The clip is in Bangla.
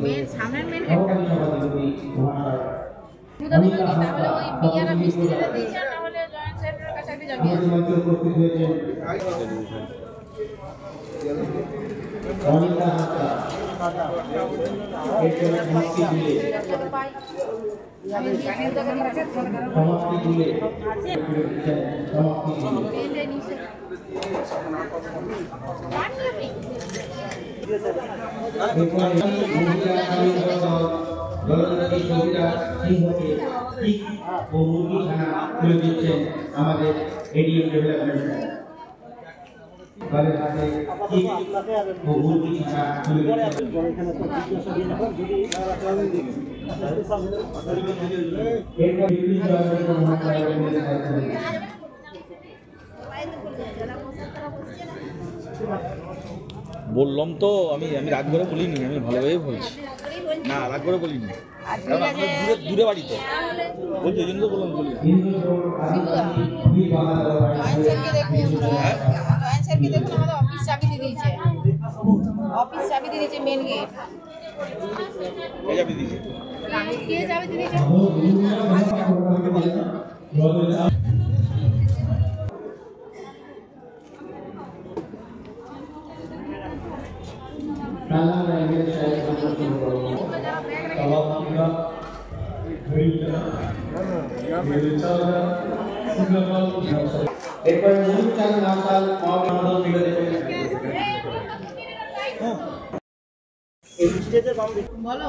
মেন সামনের মেন গেটটা মুদাবি যদি তাহলে ওই পিয়ারা মিস্ত্রিরা দিয়েছে না হলে জয়েন্ট সেন্টারের কাছে একটা যাবে অনিতা হাসা এর জন্য সমাপ্তি দিলে সমাপ্তি দিলে আমাদের এডিএম ডেভেলপমেন্ট বালের হাতে ঠিক ও মুরগি ছাড়া তুলে এরপর বিভিন্ন বললাম তো আমি রাগ করে বলিনি, আমি ভালোভাবে বলছি। না রাগ করে বলিনি, কারণ আপনার দূরে দূরে বাড়িতে বলছি, এই জন্য তো বললাম বলি। দেখুন আমাদের অফিস চাবি দিয়ে দিয়েছে, অফিস চাবি দিয়ে দিয়েছে মেন গেট। কে চাবি দিয়েছে? কে চাবি দিয়ে দিয়েছে? বলো।